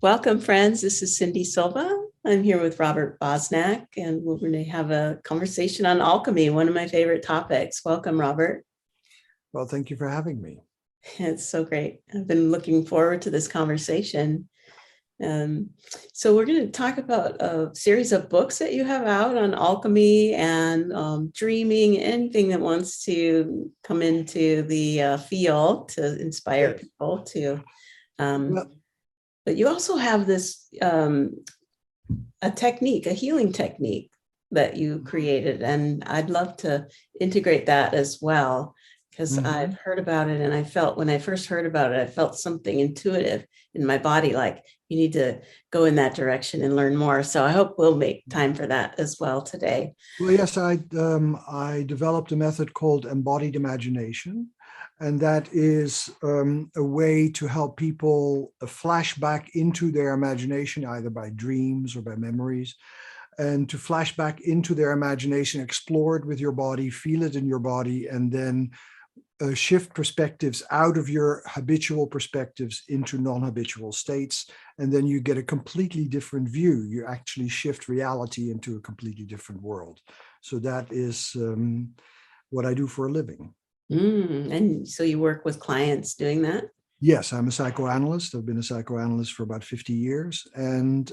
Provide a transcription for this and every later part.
Welcome, friends. This is Cyndi Silva. I'm here with Robert Bosnak, and we're going to have a conversation on alchemy, one of my favorite topics. Welcome, Robert. Well, thank you for having me. It's so great. I've been looking forward to this conversation. So we're going to talk about a series of books that you have out on alchemy and dreaming, anything that wants to come into the field to inspire people to. But you also have this a technique, a healing technique that you created, and I'd love to integrate that as well, because I've heard about it, and I felt when I first heard about it, I felt something intuitive in my body, like you need to go in that direction and learn more. So I hope we'll make time for that as well today. Well, yes, I developed a method called embodied imagination, and that is a way to help people flash back into their imagination, either by dreams or by memories, and to flash back into their imagination, explore it with your body, feel it in your body, and then shift perspectives out of your habitual perspectives into non-habitual states. And then you get a completely different view. You actually shift reality into a completely different world. So that is what I do for a living. And so you work with clients doing that? Yes, I'm a psychoanalyst. I've been a psychoanalyst for about 50 years. And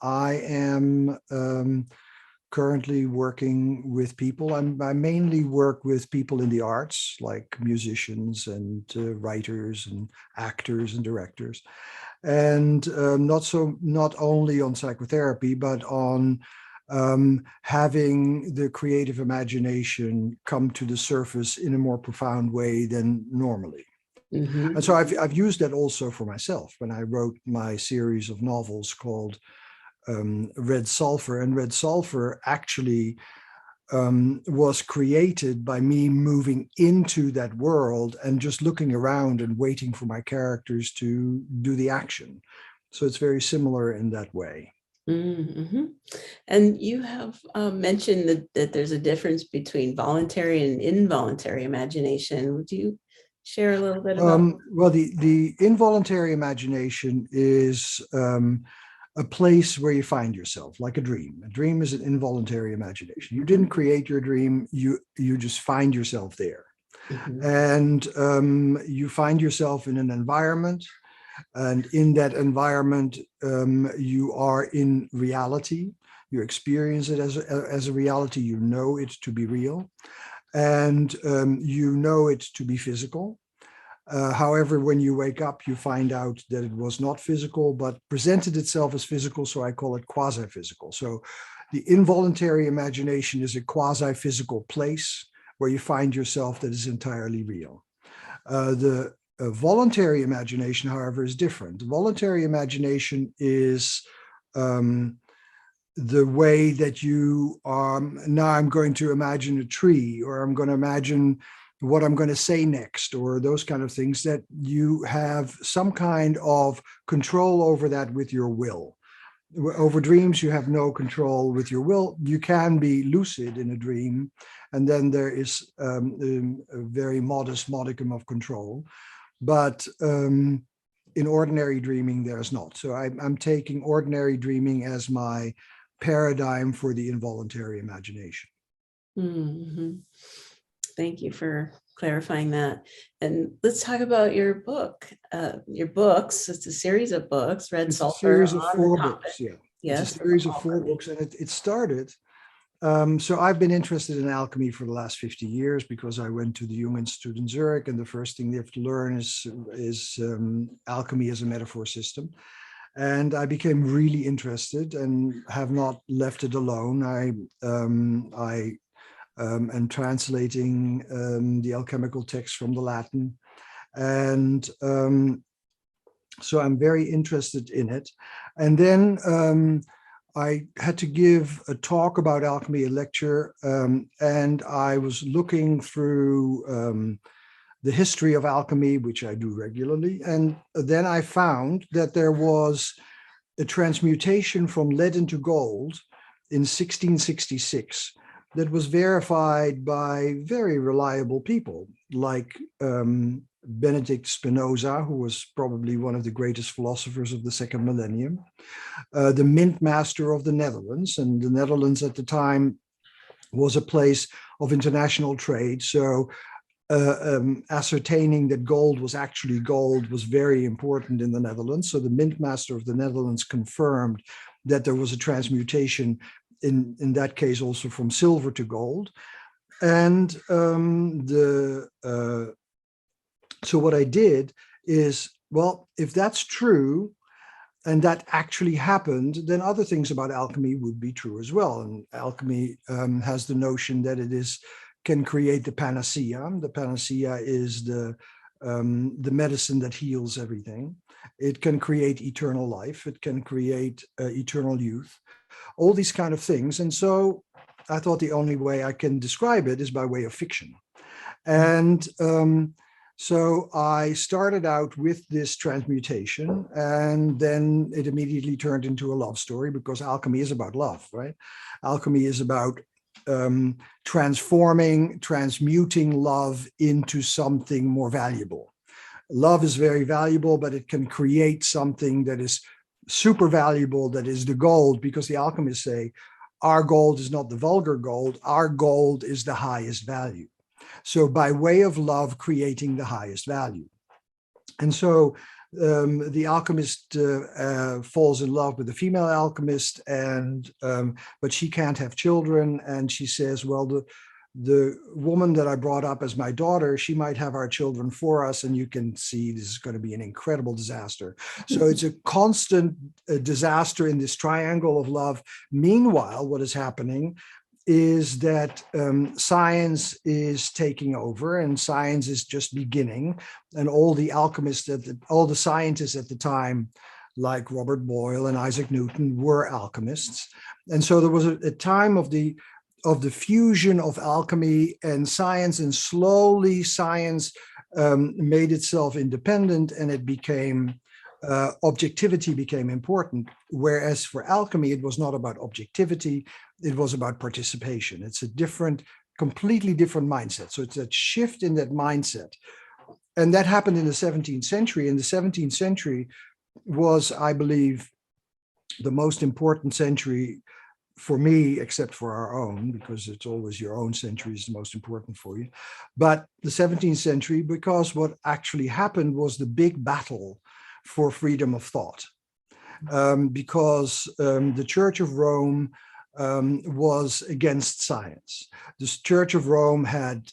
I am currently working with people. I mainly work with people in the arts, like musicians and writers and actors and directors. And not only on psychotherapy, but on having the creative imagination come to the surface in a more profound way than normally. And so I've used that also for myself when I wrote my series of novels called Red Sulfur. And Red Sulfur actually was created by me moving into that world and just looking around and waiting for my characters to do the action. So it's very similar in that way. And you have mentioned that there's a difference between voluntary and involuntary imagination. Would you share a little bit about well, the involuntary imagination is a place where you find yourself, like a dream. A dream is an involuntary imagination. You didn't create your dream, you just find yourself there. And you find yourself in an environment, and in that environment, you are in reality. You experience it as a reality. You know it to be real, and you know it to be physical. However, when you wake up, you find out that it was not physical, but presented itself as physical. So I call it quasi-physical. So the involuntary imagination is a quasi-physical place where you find yourself that is entirely real. The voluntary imagination, however, is different. The voluntary imagination is the way that you are, now I'm going to imagine a tree, or I'm going to imagine what I'm going to say next, or those kind of things, that you have some kind of control over that with your will. Over dreams, you have no control with your will. You can be lucid in a dream, and then there is a very modest modicum of control. But in ordinary dreaming, there's not. So I'm taking ordinary dreaming as my paradigm for the involuntary imagination. Thank you for clarifying that. And let's talk about your book, your books. It's a series of books, Red Sulfur. It's a series of 4 books, yeah. Yes, it's a series of 4 books, and it started. So I've been interested in alchemy for the last 50 years because I went to the Jung Institute in Zurich, and the first thing they have to learn is alchemy as a metaphor system. And I became really interested and have not left it alone. I am translating the alchemical text from the Latin. And so I'm very interested in it. And then I had to give a talk about alchemy, a lecture, and I was looking through the history of alchemy, which I do regularly. And then I found that there was a transmutation from lead into gold in 1666 that was verified by very reliable people like Benedict Spinoza, who was probably one of the greatest philosophers of the second millennium, the mint master of the Netherlands. And the Netherlands at the time was a place of international trade. So ascertaining that gold was actually gold was very important in the Netherlands. So the mint master of the Netherlands confirmed that there was a transmutation in that case also from silver to gold. And so what I did is, well, if that's true, and that actually happened, then other things about alchemy would be true as well. And alchemy has the notion that it can create the panacea. The panacea is the medicine that heals everything. It can create eternal life. It can create eternal youth, all these kind of things. And so I thought the only way I can describe it is by way of fiction. And so I started out with this transmutation, and then it immediately turned into a love story, because alchemy is about love, right? Alchemy is about transmuting love into something more valuable. Love is very valuable, but it can create something that is super valuable, that is the gold, because the alchemists say, our gold is not the vulgar gold, our gold is the highest value. So by way of love, creating the highest value. And so the alchemist falls in love with the female alchemist, and but she can't have children. And she says, well, the woman that I brought up as my daughter, she might have our children for us. And you can see this is going to be an incredible disaster. So it's a constant disaster in this triangle of love. Meanwhile, what is happening is that science is taking over, and science is just beginning. And all the alchemists, all the scientists at the time, like Robert Boyle and Isaac Newton, were alchemists. And so there was a time of the fusion of alchemy and science, and slowly science made itself independent, and it became objectivity became important. Whereas for alchemy, it was not about objectivity, it was about participation. It's a completely different mindset. So it's that shift in that mindset. And that happened in the 17th century. And the 17th century was, I believe, the most important century for me, except for our own, because it's always your own century is the most important for you. But the 17th century, because what actually happened was the big battle for freedom of thought. Because the Church of Rome was against science. The Church of Rome had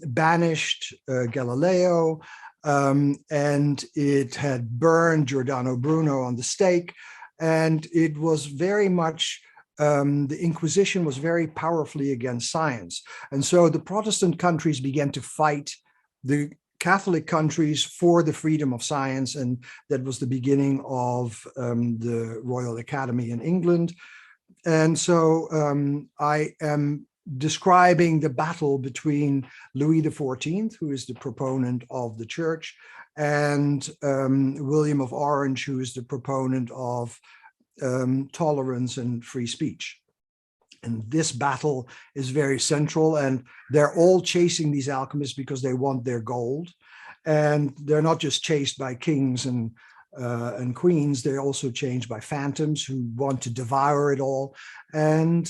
banished Galileo, and it had burned Giordano Bruno on the stake. And it was very much, the Inquisition was very powerfully against science. And so the Protestant countries began to fight the Catholic countries for the freedom of science. And that was the beginning of the Royal Academy in England. And so I am describing the battle between Louis XIV, who is the proponent of the church, and William of Orange, who is the proponent of tolerance and free speech. And this battle is very central, and they're all chasing these alchemists because they want their gold. And they're not just chased by kings and queens, they're also chased by phantoms who want to devour it all. And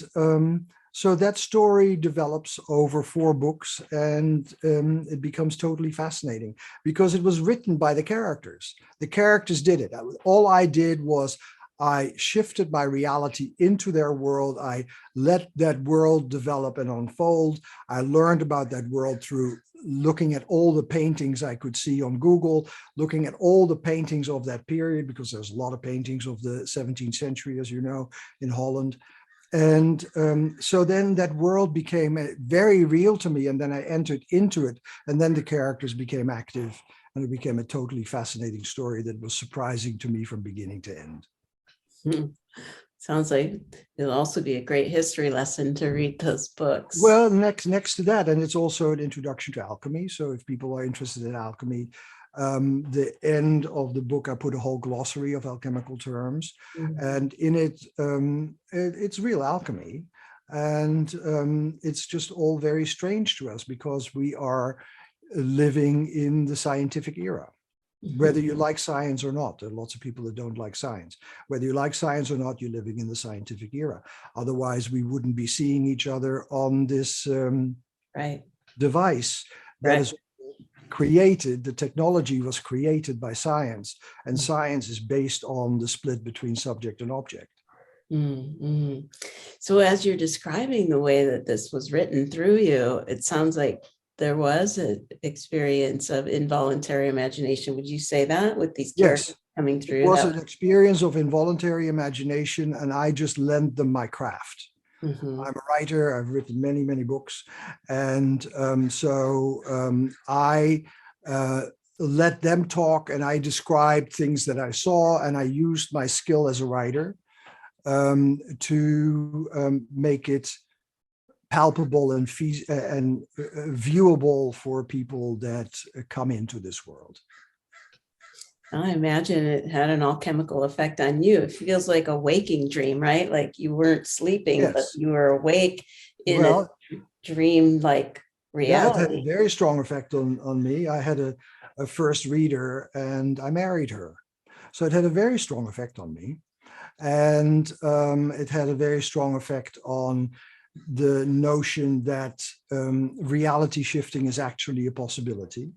so that story develops over 4 books, and it becomes totally fascinating because it was written by the characters. The characters did it. All I did was I shifted my reality into their world. I let that world develop and unfold. I learned about that world through looking at all the paintings I could see on Google, looking at all the paintings of that period, because there's a lot of paintings of the 17th century, as you know, in Holland. And so then that world became very real to me, and then I entered into it, and then the characters became active, and it became a totally fascinating story that was surprising to me from beginning to end. Sounds like it'll also be a great history lesson to read those books. Well, next to that, and it's also an introduction to alchemy. So if people are interested in alchemy, the end of the book, I put a whole glossary of alchemical terms, and in it, it's real alchemy. And it's just all very strange to us because we are living in the scientific era. Whether you like science or not, there are lots of people that don't like science. Whether you like science or not, you're living in the scientific era. Otherwise, we wouldn't be seeing each other on this Right. device that Right. is created. The technology was created by science, and science is based on the split between subject and object. Mm-hmm. So as you're describing the way that this was written through you, it sounds like there was an experience of involuntary imagination. Would you say that with these characters Yes, coming it through? was an experience of involuntary imagination, and I just lent them my craft. Mm-hmm. I'm a writer. I've written many, many books. And I let them talk, and I described things that I saw, and I used my skill as a writer to make it palpable and viewable for people that come into this world. I imagine it had an alchemical effect on you. It feels like a waking dream, right? Like you weren't sleeping, but Yes. you were awake in Well, a dream-like yeah, it had a reality. very strong effect on me. I had a first reader, and I married her. So it had a very strong effect on me. And it had a very strong effect on the notion that reality shifting is actually a possibility.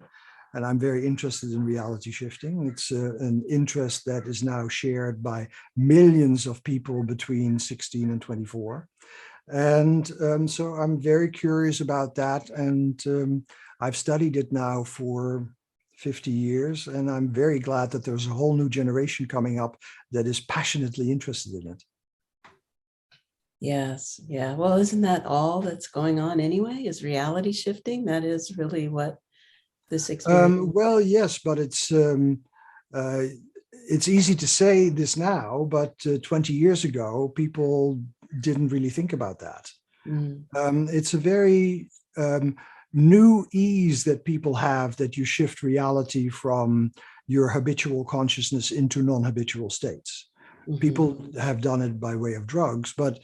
And I'm very interested in reality shifting. It's an interest that is now shared by millions of people between 16 and 24. And so I'm very curious about that. And I've studied it now for 50 years. And I'm very glad that there's a whole new generation coming up that is passionately interested in it. Yes. Yeah. Well, isn't that all that's going on anyway? Is reality shifting? That is really what this experience. Well, yes, but it's easy to say this now, but 20 years ago, people didn't really think about that. It's a very new ease that people have, that you shift reality from your habitual consciousness into non-habitual states. People have done it by way of drugs, but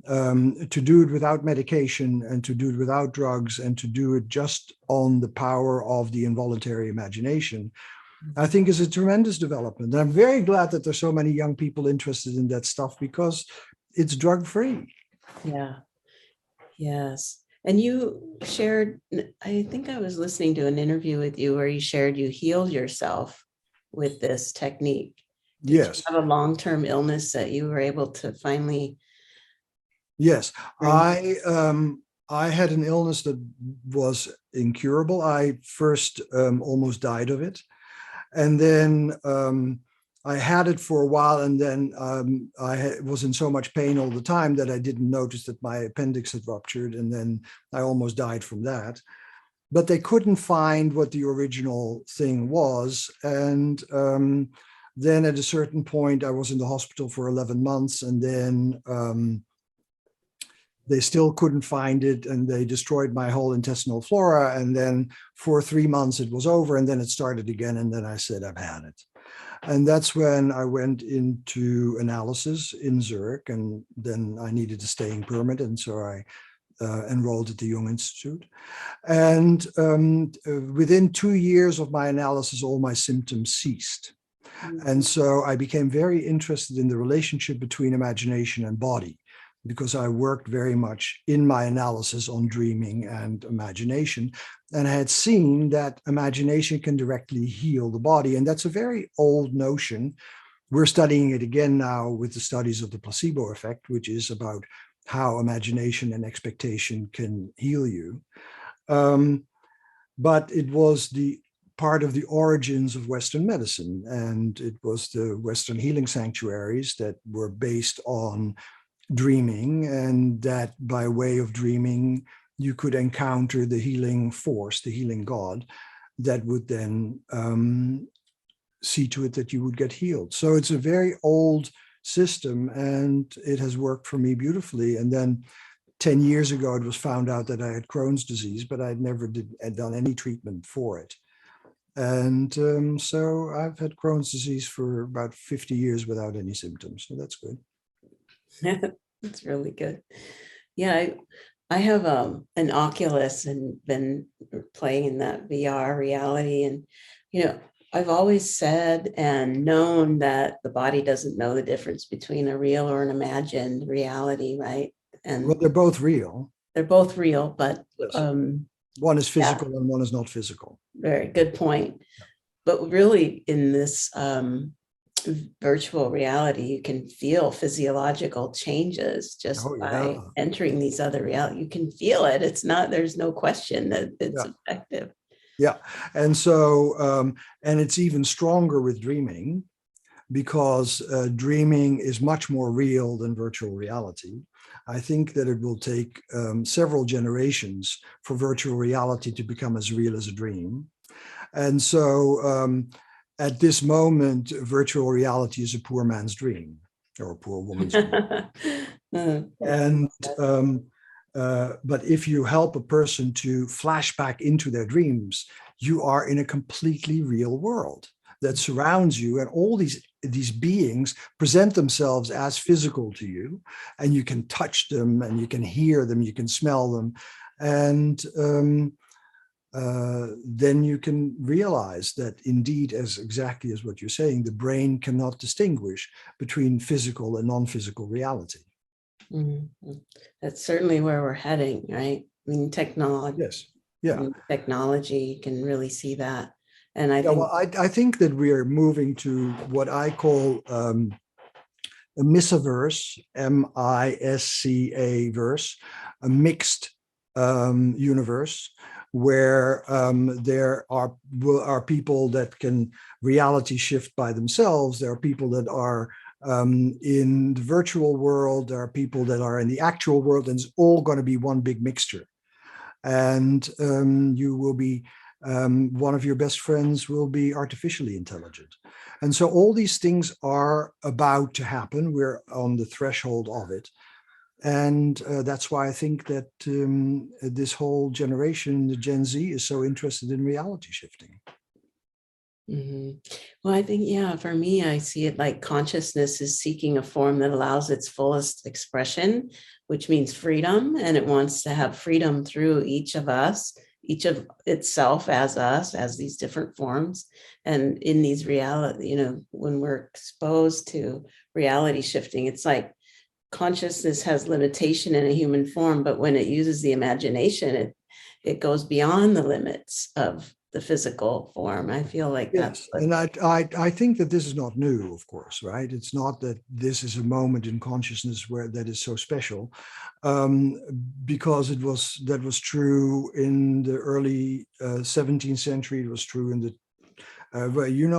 to do it without medication, and to do it without drugs, and to do it just on the power of the involuntary imagination, I think is a tremendous development. And I'm very glad that there's so many young people interested in that stuff, because it's drug-free. Yeah. Yes. And you shared, I think I was listening to an interview with you where you shared you healed yourself with this technique. Did you Yes. have a long-term illness that you were able to finally? Yes. I had an illness that was incurable. I first almost died of it. And then I had it for a while, and then was in so much pain all the time that I didn't notice that my appendix had ruptured, and then I almost died from that. But they couldn't find what the original thing was. And then at a certain point, I was in the hospital for 11 months, and then they still couldn't find it, and they destroyed my whole intestinal flora. And then for 3 months it was over, and then it started again. And then I said, I've had it. And that's when I went into analysis in Zurich, and then I needed a staying permit. And so I enrolled at the Jung Institute. And within 2 years of my analysis, all my symptoms ceased. And so I became very interested in the relationship between imagination and body, because I worked very much in my analysis on dreaming and imagination. And I had seen that imagination can directly heal the body. And that's a very old notion. We're studying it again now with the studies of the placebo effect, which is about how imagination and expectation can heal you. But it was the part of the origins of Western medicine. And it was the Western healing sanctuaries that were based on dreaming, and that by way of dreaming, you could encounter the healing force, the healing God, that would then see to it that you would get healed. So it's a very old system, and it has worked for me beautifully. And then 10 years ago, it was found out that I had Crohn's disease, but I'd never done any treatment for it. And so I've had Crohn's disease for about 50 years without any symptoms. So that's good. That's really good. Yeah, I have an Oculus and been playing in that VR reality. And, I've always said and known that the body doesn't know the difference between a real or an imagined reality, right? Well, And they're both real. they're both real, but Yes. One is yeah, physical and one is not physical. very good point. But really, in this virtual reality, you can feel physiological changes just Oh, by yeah. entering these other reality. You can feel it. It's not, there's no question that it's Yeah. effective. Yeah. And so, and it's even stronger with dreaming, because dreaming is much more real than virtual reality. I think that it will take several generations for virtual reality to become as real as a dream. And so at this moment, virtual reality is a poor man's dream or a poor woman's dream. And but if you help a person to flash back into their dreams, you are in a completely real world that surrounds you, and all these beings present themselves as physical to you, and you can touch them, and you can hear them, you can smell them, and then you can realize that indeed, as exactly as what you're saying, the brain cannot distinguish between physical and non-physical reality. Mm-hmm. That's certainly where we're heading, right? I mean, technology. Yes. Yeah. Technology can really see that. And I Yeah, think, well, I think that we're moving to what I call a Metaverse, MISCA verse, a mixed universe, where there are people that can reality shift by themselves. There are people that are in the virtual world. There are people that are in the actual world, and it's all going to be one big mixture. And you will be one of your best friends will be artificially intelligent. And so all these things are about to happen. We're on the threshold of it. And that's why I think that this whole generation, the Gen Z, is so interested in reality shifting. well, I think, yeah, for me, I see it like consciousness is seeking a form that allows its fullest expression, which means freedom. And it wants to have freedom through each of us, each of itself as us, as these different forms. And in these reality, when we're exposed to reality shifting, it's like consciousness has limitation in a human form, but when it uses the imagination, it goes beyond the limits of the physical form. I feel like that's Yes, and I think that this is not new, of course, right? It's not that this is a moment in consciousness where that is so special, because that was true in the early 17th century. It was true in the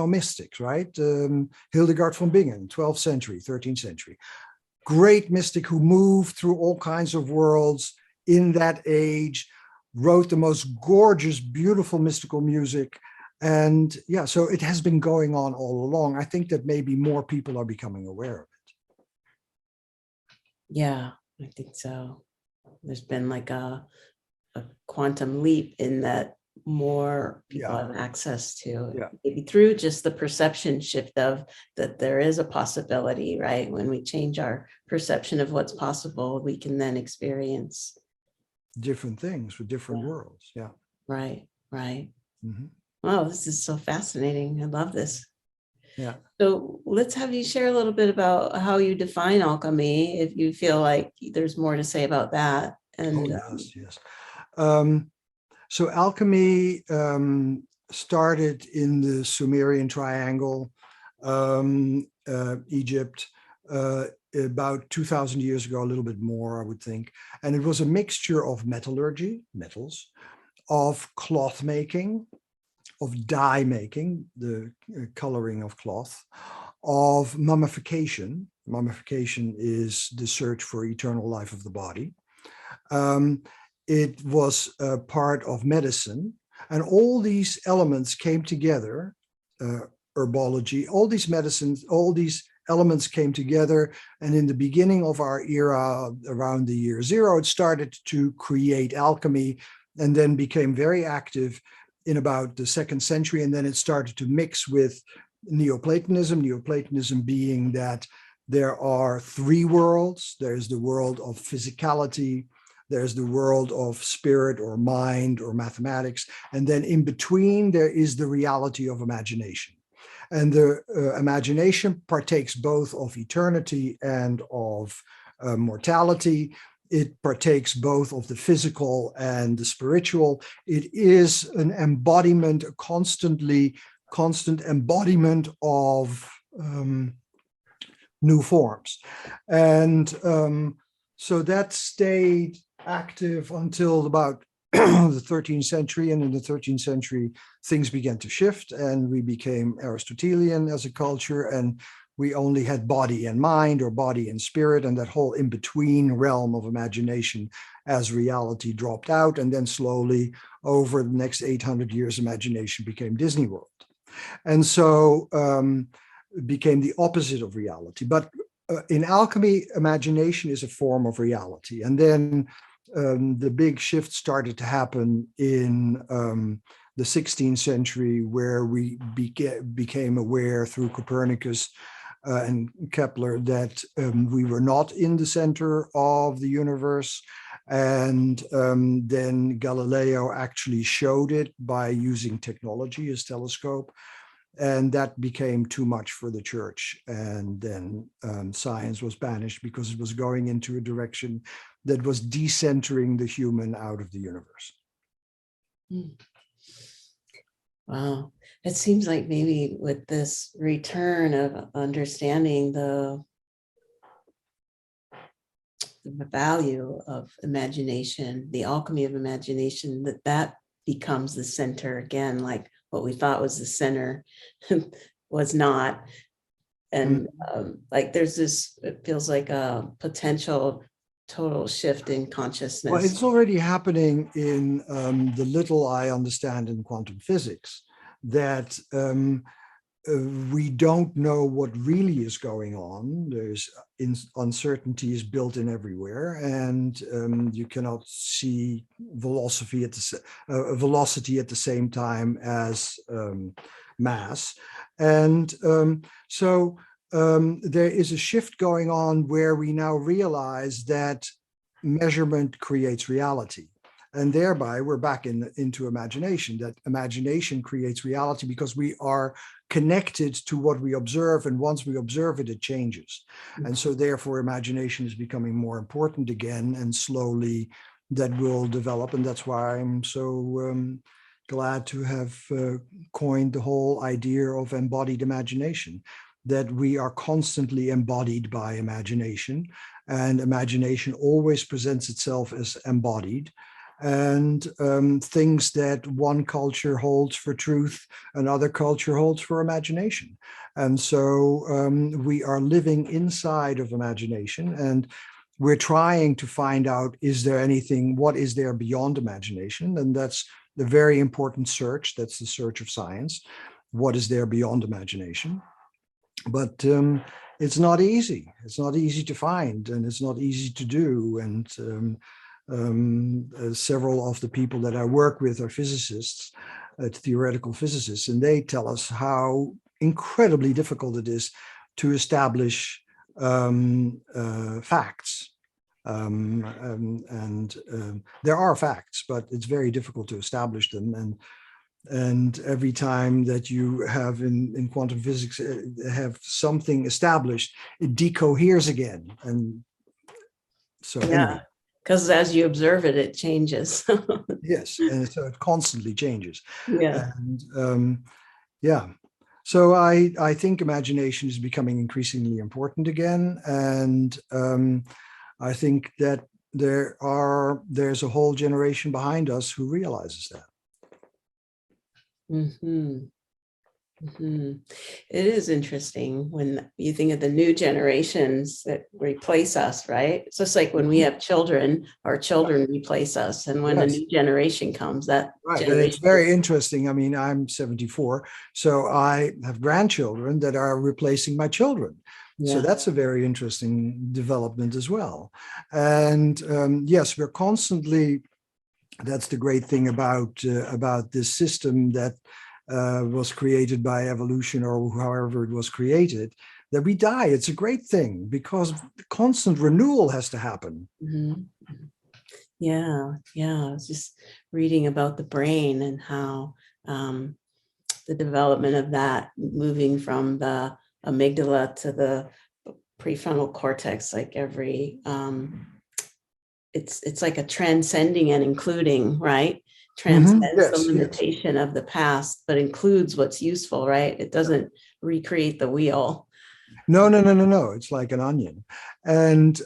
mystics, right? Hildegard von Bingen, 12th century, 13th century, great mystic who moved through all kinds of worlds in that age, wrote the most gorgeous, beautiful mystical music. And yeah, so it has been going on all along. I think that maybe more people are becoming aware of it. Yeah, I think so. There's been like a quantum leap in that more people have access to it. Maybe through just the perception shift of that there is a possibility, right? When we change our perception of what's possible, we can then experience different things with different worlds. Yeah. Right. Wow, this is so fascinating. I love this. Yeah. So let's have you share a little bit about how you define alchemy, if you feel like there's more to say about that. And yes. So alchemy started in the Sumerian Triangle, Egypt, about 2,000 years ago, a little bit more, I would think. And it was a mixture of metallurgy, metals, of cloth making, of dye making, the coloring of cloth, of mummification. Mummification is the search for eternal life of the body. It was a part of medicine, and all these elements came together, herbology, all these medicines, all these elements came together. And in the beginning of our era, around the year 0, it started to create alchemy, and then became very active in about the 2nd century. And then it started to mix with Neoplatonism, Neoplatonism being that there are 3 worlds. There's the world of physicality, there's the world of spirit or mind or mathematics, and then in between there is the reality of imagination. And the imagination partakes both of eternity and of mortality. It partakes both of the physical and the spiritual. It is an embodiment, a constant embodiment of new forms. And so that stayed active until about the 13th century. And in the 13th century, things began to shift and we became Aristotelian as a culture, and we only had body and mind, or body and spirit, and that whole in-between realm of imagination as reality dropped out. And then slowly over the next 800 years, imagination became Disney World. And so it became the opposite of reality. But in alchemy, imagination is a form of reality. And then the big shift started to happen in the 16th century, where we became aware through Copernicus and Kepler that we were not in the center of the universe. And then Galileo actually showed it by using technology, his telescope. And that became too much for the church. And then science was banished because it was going into a direction that was decentering the human out of the universe. Wow. It seems like maybe with this return of understanding the value of imagination, the alchemy of imagination, that becomes the center again, like what we thought was the center was not. And like there's this, it feels like a potential total shift in consciousness. Well, it's already happening in the little I understand in quantum physics, that we don't know what really is going on. There's uncertainty is built in everywhere, and you cannot see velocity at the same time as mass. And so there is a shift going on where we now realize that measurement creates reality. And thereby we're back into imagination, that imagination creates reality because we are connected to what we observe. And once we observe it, it changes. And so therefore imagination is becoming more important again, and slowly that will develop. And that's why I'm so glad to have coined the whole idea of embodied imagination, that we are constantly embodied by imagination, and imagination always presents itself as embodied. And things that one culture holds for truth, another culture holds for imagination. And so we are living inside of imagination, and we're trying to find out, is there anything, what is there beyond imagination? And that's the very important search. That's the search of science. What is there beyond imagination? But it's not easy. It's not easy to find, and it's not easy to do. And several of the people that I work with are physicists, theoretical physicists, and they tell us how incredibly difficult it is to establish facts. There are facts, but it's very difficult to establish them. And every time that you have in quantum physics have something established, it decoheres again. And so anyway. Because as you observe it, it changes. Yes, and so it constantly changes. Yeah. And yeah, so I think imagination is becoming increasingly important again, and I think that there's a whole generation behind us who realizes that. Mm-hmm. Mm-hmm. It is interesting when you think of the new generations that replace us, right? It's just like when we have children, our children replace us. And when a new generation comes, that and it's very interesting. I mean, I'm 74, so I have grandchildren that are replacing my children. Yeah. So that's a very interesting development as well. And yes, we're constantly, that's the great thing about this system that was created by evolution, or however it was created, that we die. It's a great thing because constant renewal has to happen. Mm-hmm. Yeah. I was just reading about the brain and how the development of that, moving from the amygdala to the prefrontal cortex, like it's like a transcending and including, right? Transcends the Yes, yes. limitation of the past, but includes what's useful, right? It doesn't recreate the wheel. No, no, no, no, no. It's like an onion. And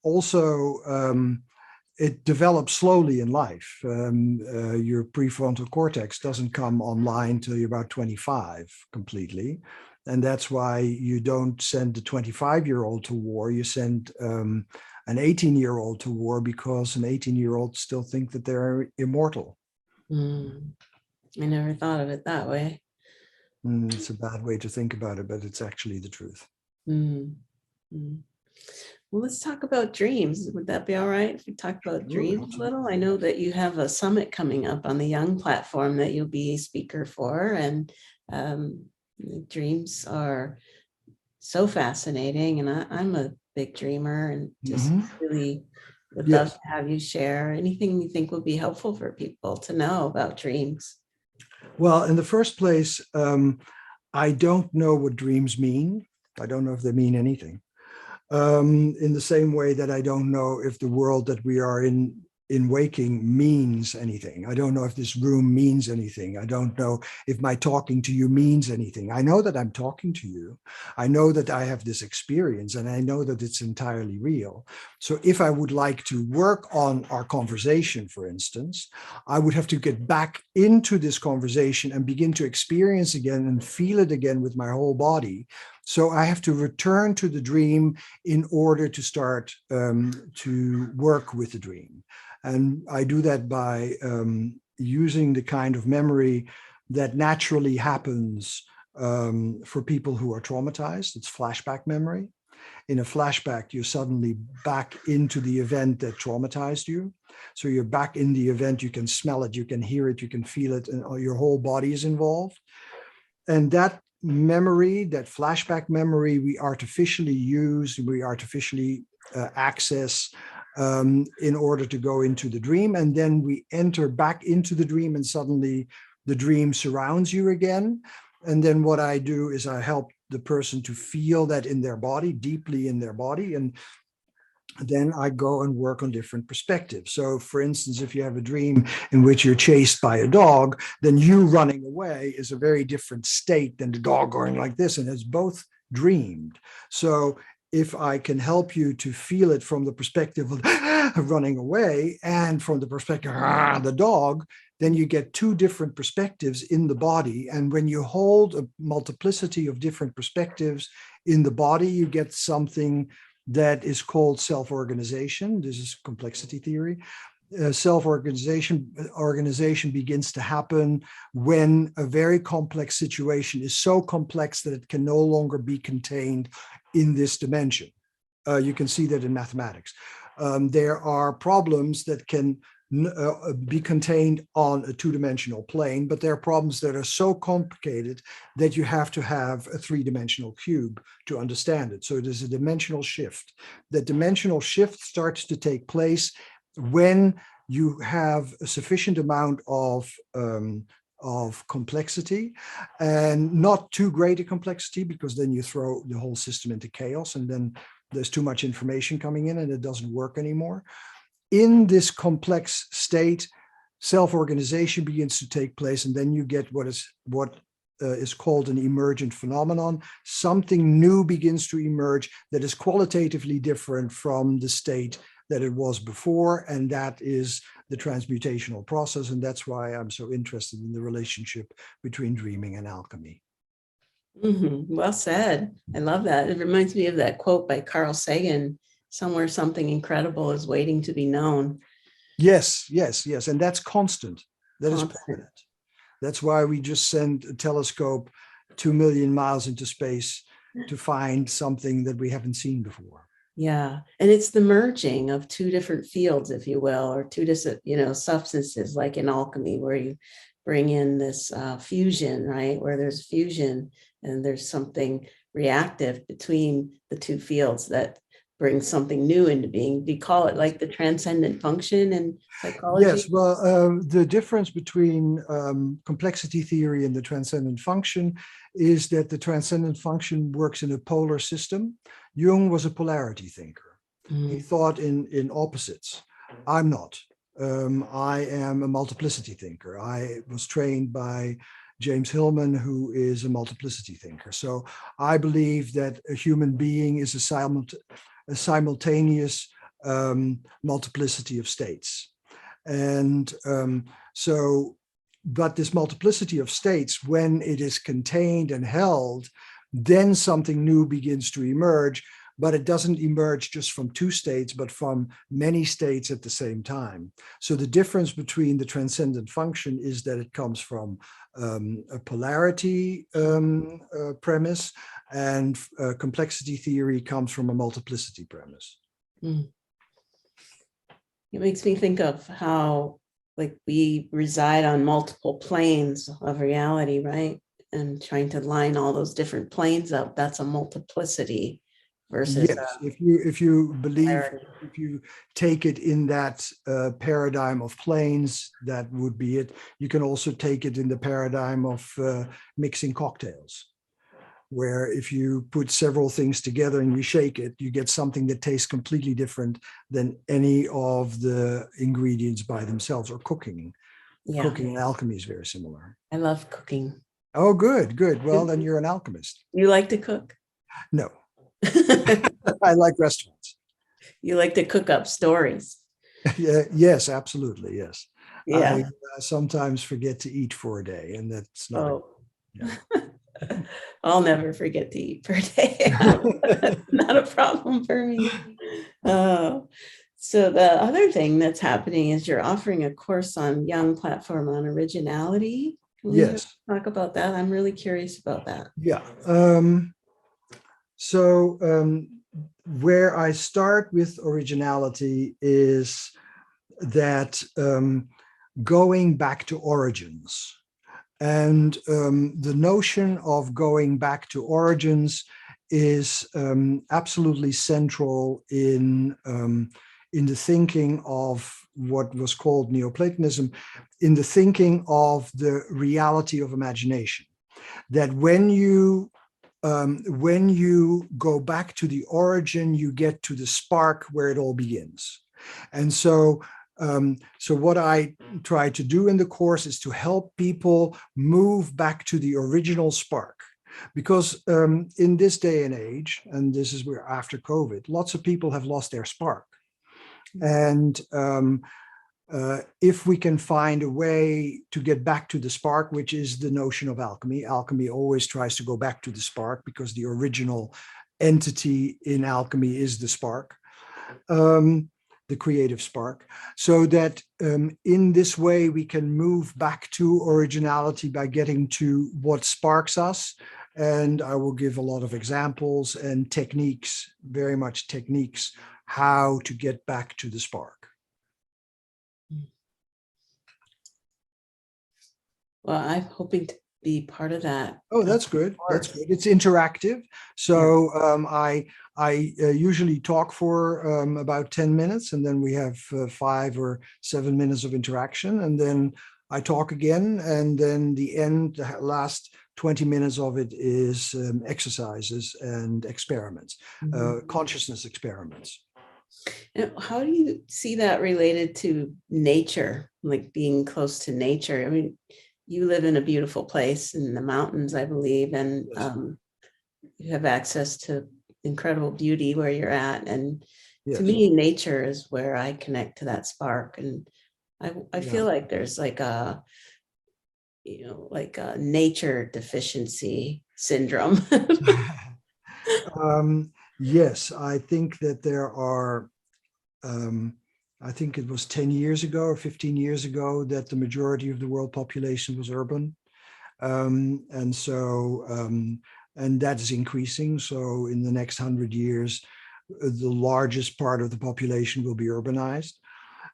also, it develops slowly in life. Your prefrontal cortex doesn't come online till you're about 25 completely. And that's why you don't send a 25-year-old to war. You send an 18-year-old to war, because an 18-year-old still think that they're immortal. Mm, I never thought of it that way. It's a bad way to think about it, but it's actually the truth. Mm, mm. Well, let's talk about dreams. Would that be all right if we talk about Sure, dreams a little? I absolutely. know that you have a summit coming up on the Jung platform that you'll be a speaker for, and um, dreams are so fascinating. And I'm a big dreamer, and just Mhm. really would love Yes. to have you share anything you think would be helpful for people to know about dreams. Well, in the first place, I don't know what dreams mean. I don't know if they mean anything. In the same way that I don't know if the world that we are in waking means anything. I don't know if this room means anything. I don't know if my talking to you means anything. I know that I'm talking to you. I know that I have this experience, and I know that it's entirely real. So if I would like to work on our conversation, for instance, I would have to get back into this conversation and begin to experience again and feel it again with my whole body. So I have to return to the dream in order to start to work with the dream. And I do that by using the kind of memory that naturally happens for people who are traumatized. It's flashback memory. In a flashback, you're suddenly back into the event that traumatized you. So you're back in the event, you can smell it, you can hear it, you can feel it, and your whole body is involved. And that memory, that flashback memory, we artificially use, we artificially access in order to go into the dream. And then we enter back into the dream, and suddenly the dream surrounds you again. And then what I do is I help the person to feel that in their body, deeply in their body. And then I go and work on different perspectives. So for instance, if you have a dream in which you're chased by a dog, then you running away is a very different state than the dog going like this, and it's both dreamed. So if I can help you to feel it from the perspective of running away and from the perspective of the dog, then you get two different perspectives in the body. And when you hold a multiplicity of different perspectives in the body, you get something that is called self-organization. This is complexity theory. Self-organization begins to happen when a very complex situation is so complex that it can no longer be contained in this dimension. You can see that in mathematics. There are problems that can be contained on a two-dimensional plane, but there are problems that are so complicated that you have to have a three-dimensional cube to understand it. So there's a dimensional shift. The dimensional shift starts to take place when you have a sufficient amount of complexity, and not too great a complexity, because then you throw the whole system into chaos, and then there's too much information coming in and it doesn't work anymore. In this complex state, self-organization begins to take place, and then you get what is called an emergent phenomenon. Something new begins to emerge that is qualitatively different from the state that it was before, and that is the transmutational process. And that's why I'm so interested in the relationship between dreaming and alchemy. Well said. I love that. It reminds me of that quote by Carl Sagan: somewhere something incredible is waiting to be known. Yes, yes, yes. And that's constant. That is Constant. permanent. That's why we just send a telescope 2 million miles into space to find something that we haven't seen before. Yeah. And it's the merging of two different fields, if you will, or two different, substances, like in alchemy, where you bring in this fusion, right? Where there's fusion and there's something reactive between the two fields that brings something new into being. Do you call it like the transcendent function in psychology? Yes, well, the difference between complexity theory and the transcendent function is that the transcendent function works in a polar system. Jung was a polarity thinker. He thought in opposites. I'm not. I am a multiplicity thinker. I was trained by James Hillman, who is a multiplicity thinker. So I believe that a human being is a simultaneous multiplicity of states. And but this multiplicity of states, when it is contained and held, then something new begins to emerge, but it doesn't emerge just from two states, but from many states at the same time. So the difference between the transcendent function is that it comes from a polarity premise, and complexity theory comes from a multiplicity premise. Mm. It makes me think of how, like, we reside on multiple planes of reality, right? And trying to line all those different planes up, that's a multiplicity versus yes, if you believe, polarity. if you take it in that paradigm of planes, that would be it. You can also take it in the paradigm of mixing cocktails, where if you put several things together and you shake it, you get something that tastes completely different than any of the ingredients by themselves. Or cooking. Yeah, Cooking and alchemy is very similar. I love cooking. Oh, good, good. Well, then you're an alchemist. You like to cook? No, I like restaurants. You like to cook up stories. Yeah, yes, absolutely, yes. Yeah. I sometimes forget to eat for a day, and that's not. Oh. Yeah. I'll never forget to eat per day. Not a problem for me. So the other thing that's happening is you're offering a course on Jung platform on originality. Can we Yes. talk about that? I'm really curious about that. Yeah. Where I start with originality is that going back to origins. And the notion of going back to origins is absolutely central in the thinking of what was called Neoplatonism, in the thinking of the reality of imagination. That when you go back to the origin, you get to the spark where it all begins. And so what I try to do in the course is to help people move back to the original spark. Because in this day and age, and this is where after COVID, lots of people have lost their spark. And if we can find a way to get back to the spark, which is the notion of alchemy, alchemy always tries to go back to the spark because the original entity in alchemy is the spark. The creative spark, so that in this way we can move back to originality by getting to what sparks us. And I will give a lot of examples and techniques, very much techniques, how to get back to the spark. Well, I'm hoping to be part of that. Oh, that's good. That's good. It's interactive. So I usually talk for about 10 minutes, and then we have 5 or 7 minutes of interaction, and then I talk again, and then the last 20 minutes of it is exercises and experiments, consciousness experiments. And how do you see that related to nature, like being close to nature? I mean, you live in a beautiful place in the mountains, I believe, and Yes. You have access to incredible beauty where you're at. And Yes. to me, nature is where I connect to that spark. And I feel like there's like a nature deficiency syndrome. Yes, I think that there are, I think it was 10 years ago or 15 years ago that the majority of the world population was urban. And that is increasing. So in the next 100 years, the largest part of the population will be urbanized.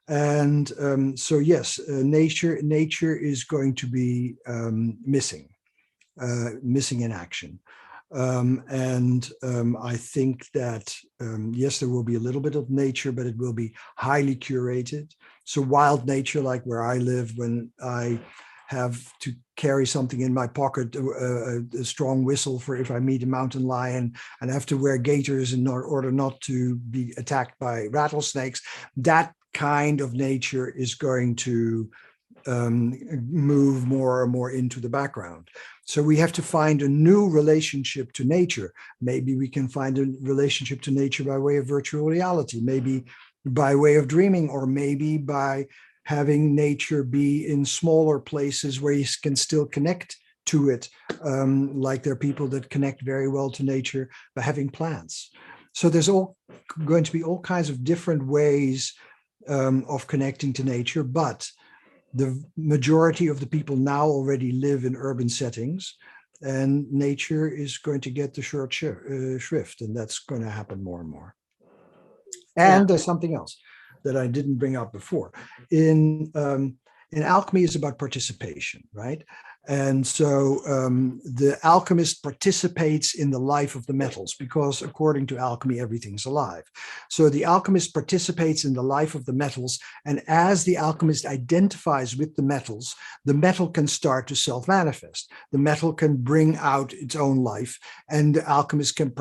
And so yes, nature is going to be missing in action. I think that, yes, there will be a little bit of nature, but it will be highly curated. So wild nature, like where I live, when I have to carry something in my pocket, a strong whistle for if I meet a mountain lion, and I have to wear gaiters in order not to be attacked by rattlesnakes, that kind of nature is going to move more and more into the background. So we have to find a new relationship to nature. Maybe we can find a relationship to nature by way of virtual reality, maybe by way of dreaming, or maybe by having nature be in smaller places where you can still connect to it. Like there are people that connect very well to nature by having plants. So there's going to be all kinds of different ways of connecting to nature, but the majority of the people now already live in urban settings, and nature is going to get the short shrift, and that's going to happen more and more. And there's something else that I didn't bring up before. In alchemy is about participation, right? And so the alchemist participates in the life of the metals, because according to alchemy, everything's alive. So the alchemist participates in the life of the metals. And as the alchemist identifies with the metal can start to self-manifest. The metal can bring out its own life, and the alchemist can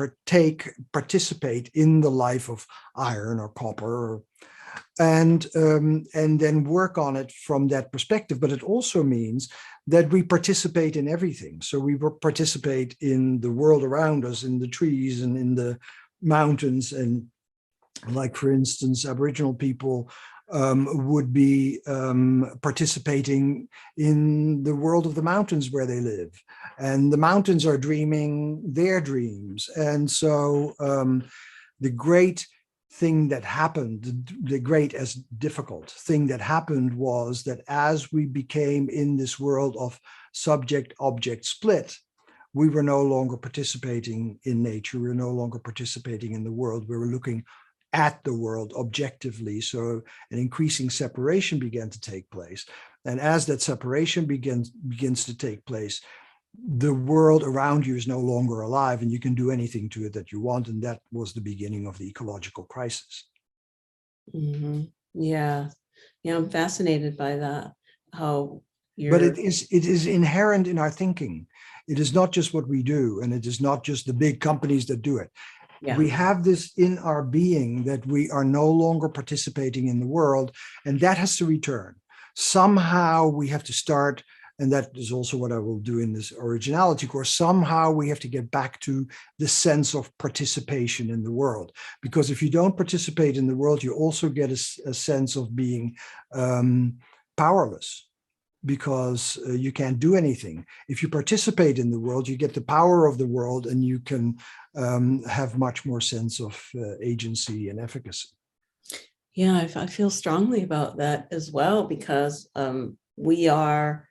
participate in the life of iron or copper, and then work on it from that perspective. But it also means that we participate in everything. So we participate in the world around us, in the trees and in the mountains. And like, for instance, Aboriginal people would be participating in the world of the mountains where they live. And the mountains are dreaming their dreams. And so the great thing that happened, the great as difficult thing that happened, was that as we became in this world of subject-object split, we were no longer participating in nature. We were no longer participating in the world. We were looking at the world objectively. So an increasing separation began to take place. And as that separation begins to take place, the world around you is no longer alive, and you can do anything to it that you want. And that was the beginning of the ecological crisis. Mm-hmm. Yeah. I'm fascinated by that. But it is inherent in our thinking. It is not just what we do, and it is not just the big companies that do it. Yeah. We have this in our being, that we are no longer participating in the world, and that has to return. Somehow we have to start. And that is also what I will do in this originality course. Somehow we have to get back to the sense of participation in the world. Because if you don't participate in the world, you also get a sense of being powerless, because you can't do anything. If you participate in the world, you get the power of the world, and you can have much more sense of agency and efficacy. Yeah, I feel strongly about that as well, because we are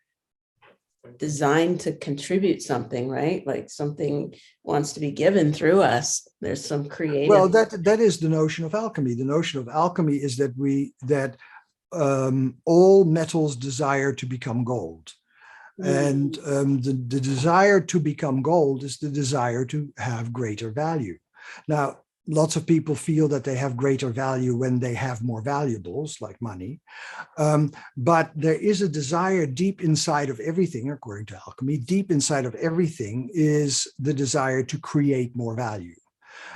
designed to contribute something, right? Like something wants to be given through us. There's some creative. Well, that is the notion of alchemy. The notion of alchemy is that all metals desire to become gold. And the desire to become gold is the desire to have greater value. Now, lots of people feel that they have greater value when they have more valuables, like money. But there is a desire deep inside of everything, according to alchemy. Deep inside of everything is the desire to create more value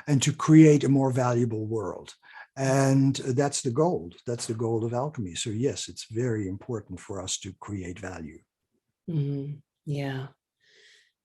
and to create a more valuable world. And that's the goal. That's the goal of alchemy. So yes, it's very important for us to create value. Mm-hmm. Yeah.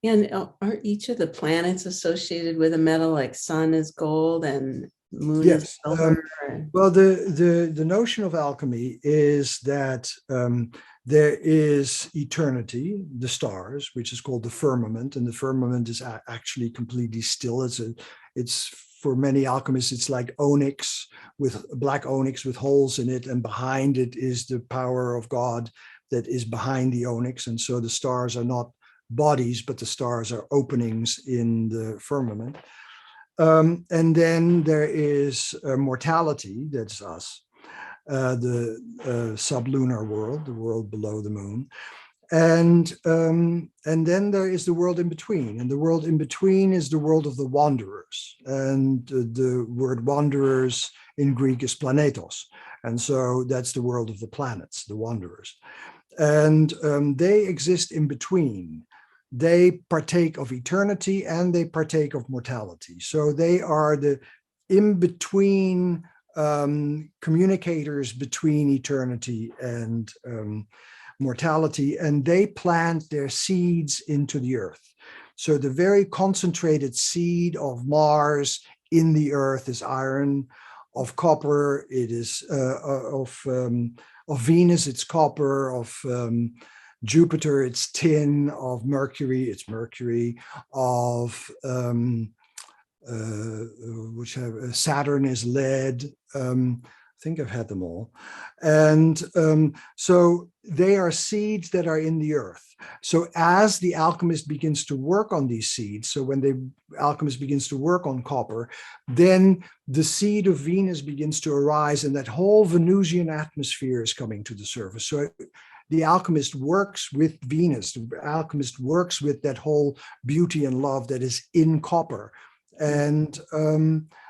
And aren't each of the planets associated with a metal, like sun is gold and moon is silver? Well, the notion of alchemy is that there is eternity, the stars, which is called the firmament, and the firmament is actually completely still. It's for many alchemists, it's like onyx, with black onyx with holes in it, and behind it is the power of God that is behind the onyx. And so the stars are not bodies, but the stars are openings in the firmament. And then there is mortality, that's us, the sublunar world, the world below the moon. And then there is the world in between, and the world in between is the world of the wanderers. And the word wanderers in Greek is planetos, and so that's the world of the planets, the wanderers. And they exist in between. They partake of eternity and they partake of mortality. So they are the in-between communicators between eternity and mortality, and they plant their seeds into the earth. So the very concentrated seed of Mars in the earth is iron, of copper it is, of Venus it's copper, of Jupiter it's tin, of Mercury it's mercury, of Saturn is lead. I think I've had them all. And so they are seeds that are in the earth. So as the alchemist begins to work on these seeds, so when the alchemist begins to work on copper, then the seed of Venus begins to arise, and that whole Venusian atmosphere is coming to the surface. So the alchemist works with Venus, the alchemist works with that whole beauty and love that is in copper. And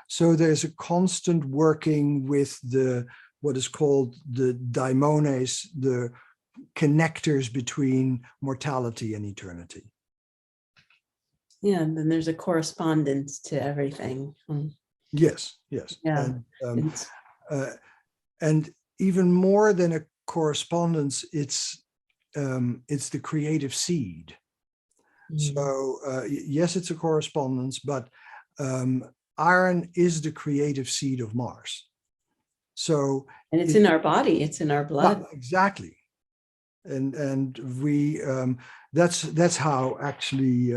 so there's a constant working with what is called the daimones, the connectors between mortality and eternity. Yeah, and then there's a correspondence to everything. Yes, yes. Yeah. And even more than a correspondence, it's the creative seed. So yes, it's a correspondence, but iron is the creative seed of Mars. So, and it's in our body, it's in our blood. Exactly. And we that's how actually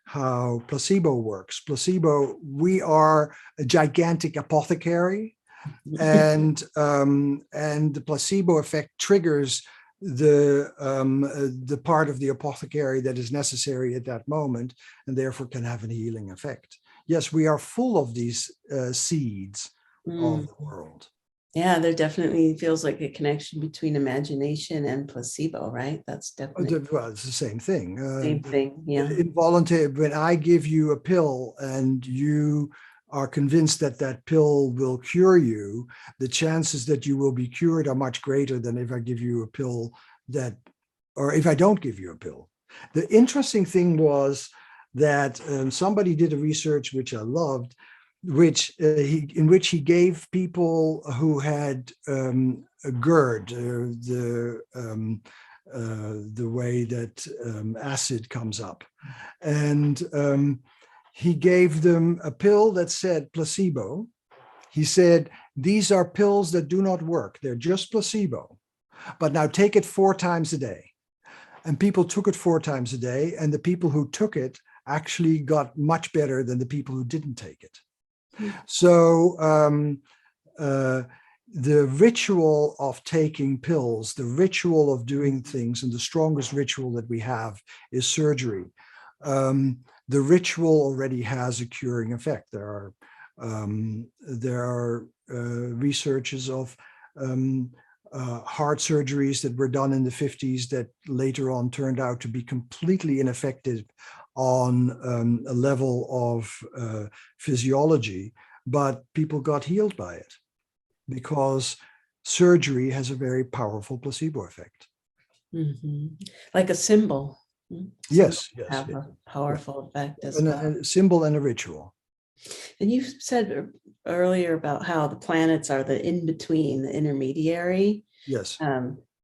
how placebo works. Placebo, we are a gigantic apothecary, and the placebo effect triggers the part of the apothecary that is necessary at that moment, and therefore can have a healing effect. Yes, we are full of these seeds of the world. Yeah, there definitely feels like a connection between imagination and placebo, right? That's definitely well, it's the same thing. Same thing, yeah. Involuntary. When I give you a pill and you are convinced that that pill will cure you, the chances that you will be cured are much greater than if I give you a pill or if I don't give you a pill. The interesting thing was that somebody did a research which I loved, in which he gave people who had a GERD, the way that acid comes up, and he gave them a pill that said placebo. He said, these are pills that do not work. They're just placebo, but now take it 4 times a day. And people took it 4 times a day, and the people who took it actually got much better than the people who didn't take it. So the ritual of taking pills, the ritual of doing things, and the strongest ritual that we have is surgery. The ritual already has a curing effect. There are researches of heart surgeries that were done in the 50s that later on turned out to be completely ineffective on a level of physiology, but people got healed by it because surgery has a very powerful placebo effect. Like a symbol. Yes, have a powerful effect as well. well. A symbol and a ritual. And you said earlier about how the planets are the in-between, the intermediary. Yes.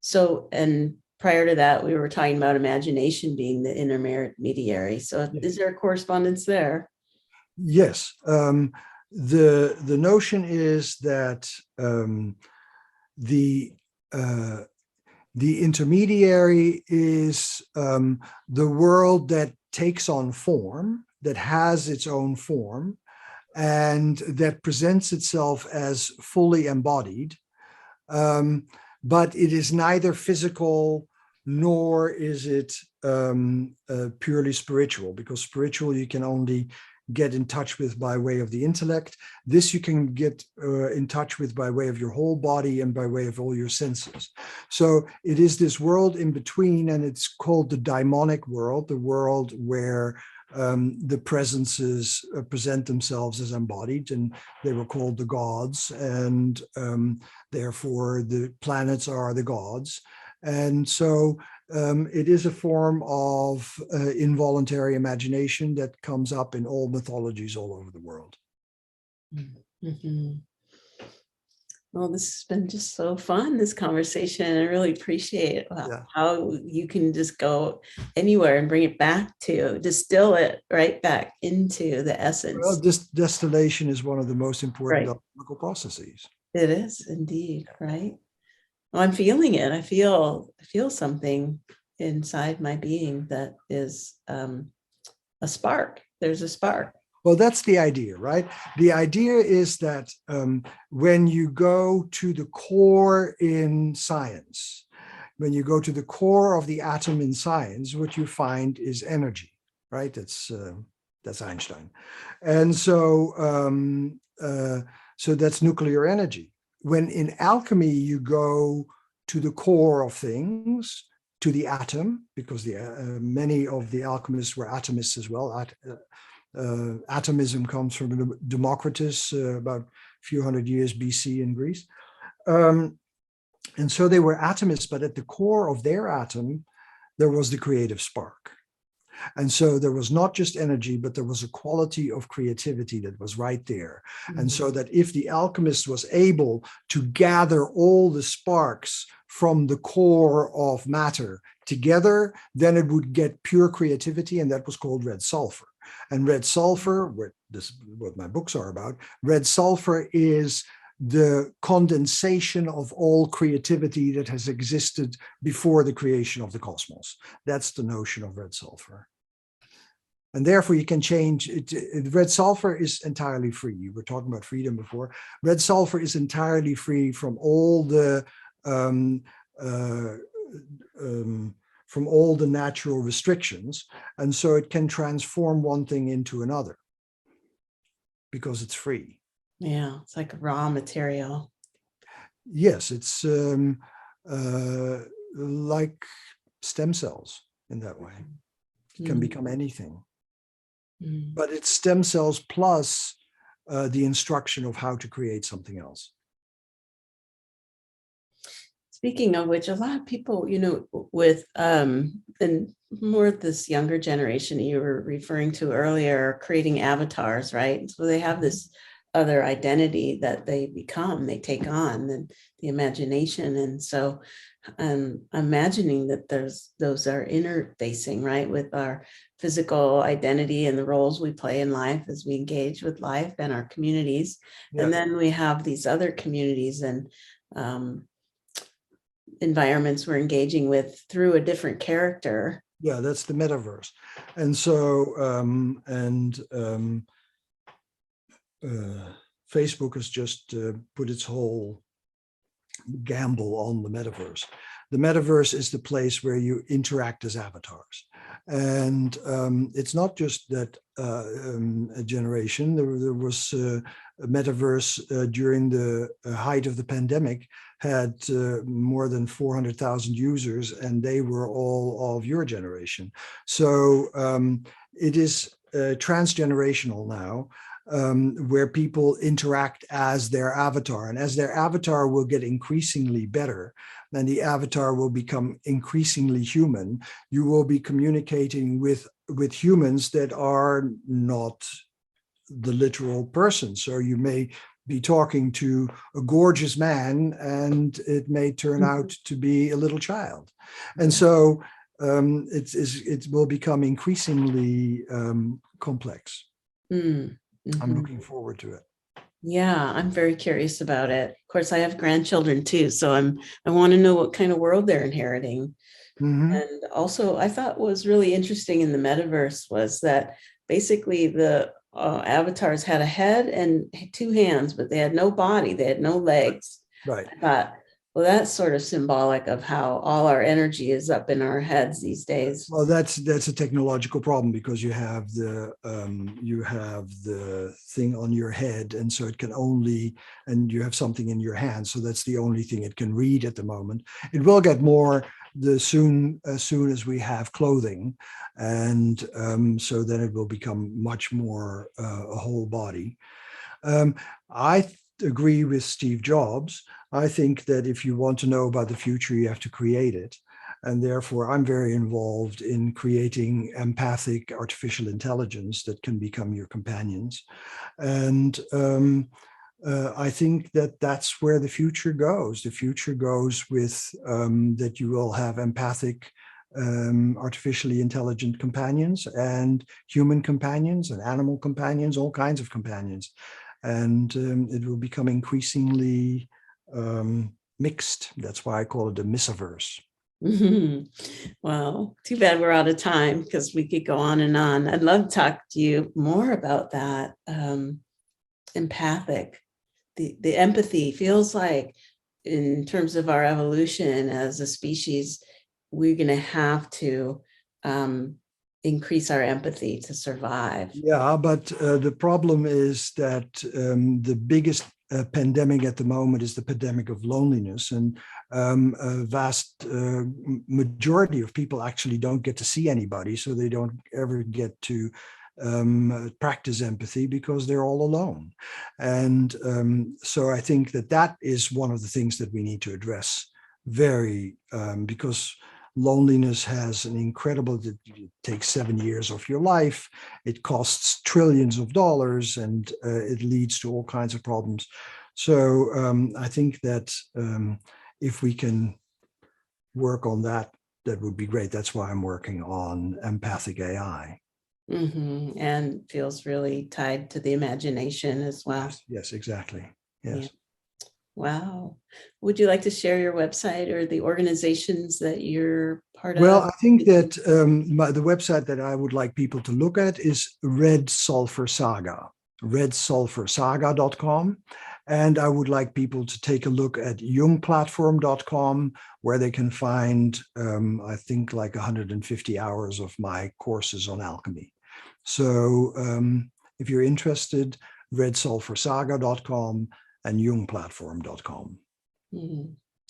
So, and prior to that, we were talking about imagination being the intermediary. So is there a correspondence there? Yes. The notion is that the intermediary is the world that takes on form, that has its own form, and that presents itself as fully embodied. But it is neither physical nor is it purely spiritual, because spiritual you can only get in touch with by way of the intellect. This you can get in touch with by way of your whole body and by way of all your senses. So it is this world in between, and it's called the daimonic world, the world where the presences present themselves as embodied, and they were called the gods, and therefore the planets are the gods. And so it is a form of involuntary imagination that comes up in all mythologies all over the world. Mm-hmm. Well, this has been just so fun, this conversation. I really appreciate how you can just go anywhere and bring it back to, distill it right back into the essence. Well, this distillation is one of the most important alchemical processes. It is indeed, right? Well, I'm feeling it. I feel something inside my being that is a spark. There's a spark. Well, that's the idea, right? The idea is that when you go to the core in science, when you go to the core of the atom in science, what you find is energy, right? That's Einstein. And so, so that's nuclear energy. When in alchemy, you go to the core of things, to the atom, because many of the alchemists were atomists as well. Atomism comes from Democritus about a few hundred years BC in Greece. And so they were atomists, but at the core of their atom, there was the creative spark. And so there was not just energy, but there was a quality of creativity that was right there. Mm-hmm. And so that if the alchemist was able to gather all the sparks from the core of matter together, then it would get pure creativity, and that was called red sulfur. And red sulfur, what my books are about, red sulfur is the condensation of all creativity that has existed before the creation of the cosmos. That's the notion of red sulfur. And therefore you can change it. Red sulfur is entirely free. You were talking about freedom before. Red sulfur is entirely free from all the natural restrictions. And so it can transform one thing into another because it's free. Yeah, it's like raw material. Yes, it's like stem cells in that way. It can become anything. But it's stem cells plus the instruction of how to create something else. Speaking of which, a lot of people, with and more this younger generation you were referring to earlier, creating avatars, right? So they have this other identity that they become, they take on, the imagination. And so I'm imagining that those are interfacing, right, with our physical identity and the roles we play in life as we engage with life and our communities. Yes. And then we have these other communities and environments we're engaging with through a different character. Yeah, that's the metaverse. And so, Facebook has just put its whole gamble on the metaverse. The metaverse is the place where you interact as avatars. And it's not just that a generation. There was a metaverse during the height of the pandemic, had more than 400,000 users, and they were all of your generation. So it is transgenerational now, where people interact as their avatar. And as their avatar will get increasingly better, and the avatar will become increasingly human, you will be communicating with humans that are not the literal person. So you may be talking to a gorgeous man, and it may turn out to be a little child. And so it will become increasingly complex. Mm-hmm. I'm looking forward to it. Yeah, I'm very curious about it. Of course, I have grandchildren too, so I want to know what kind of world they're inheriting. Mm-hmm. And also, I thought what was really interesting in the metaverse was that basically the avatars had a head and two hands, but they had no body, they had no legs. Right. But Well, that's sort of symbolic of how all our energy is up in our heads these days. Well, that's a technological problem, because you have the thing on your head, and so it can only, and you have something in your hand, so that's the only thing it can read at the moment. It will get more as soon as we have clothing, and so then it will become much more a whole body. I agree with Steve Jobs. I think that if you want to know about the future, you have to create it. And therefore, I'm very involved in creating empathic artificial intelligence that can become your companions. And I think that that's where the future goes. The future goes with that you will have empathic, artificially intelligent companions, and human companions, and animal companions, all kinds of companions. And it will become increasingly mixed. That's why I call it the Metaverse. Well, too bad we're out of time, because we could go on and on. I'd love to talk to you more about that. Empathic, the empathy feels like, in terms of our evolution as a species, we're going to have to increase our empathy to survive. Yeah, but the problem is that the biggest pandemic at the moment is the pandemic of loneliness, and a vast majority of people actually don't get to see anybody, so they don't ever get to practice empathy, because they're all alone. And so I think that is one of the things that we need to address, because loneliness has an incredible, it takes 7 years of your life, it costs trillions of dollars, and it leads to all kinds of problems. So I think that if we can work on that, that would be great. That's why I'm working on empathic AI. And feels really tied to the imagination as well. Yes, exactly. Yes. Yeah. Wow. Would you like to share your website or the organizations that you're part of? Well, I think that the website that I would like people to look at is Red Sulfur Saga, redsulfursaga.com. And I would like people to take a look at jungplatform.com, where they can find, I think, like 150 hours of my courses on alchemy. So if you're interested, redsulfursaga.com and jungplatform.com.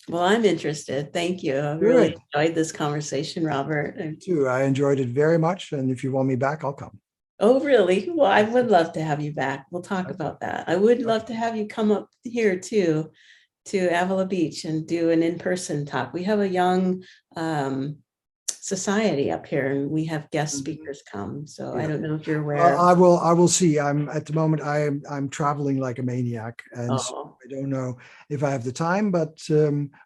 Well, I'm interested. Thank you. I really enjoyed this conversation, Robert. Me too. I enjoyed it very much. And if you want me back, I'll come. Oh, really? Well, I would love to have you back. We'll talk about that. I would love to have you come up here too, to Avila Beach, and do an in-person talk. We have a young society up here, and we have guest speakers come. So I don't know if you're aware. I will see. I'm at the moment, I'm traveling like a maniac, and so I don't know if I have the time, but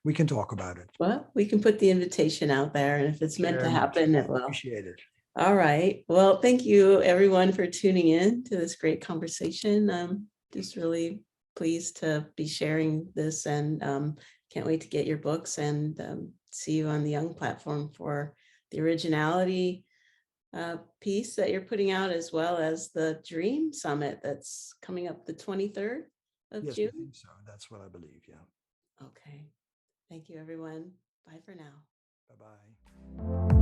we can talk about it. Well, we can put the invitation out there, and if it's meant to happen, it will. Appreciate it. All right. Well, thank you everyone for tuning in to this great conversation. I'm just really pleased to be sharing this, and can't wait to get your books, and see you on the Jung platform for the originality piece that you're putting out, as well as the Dream Summit that's coming up the 23rd of June. Yes, I think so. That's what I believe. Yeah. Okay. Thank you, everyone. Bye for now. Bye-bye.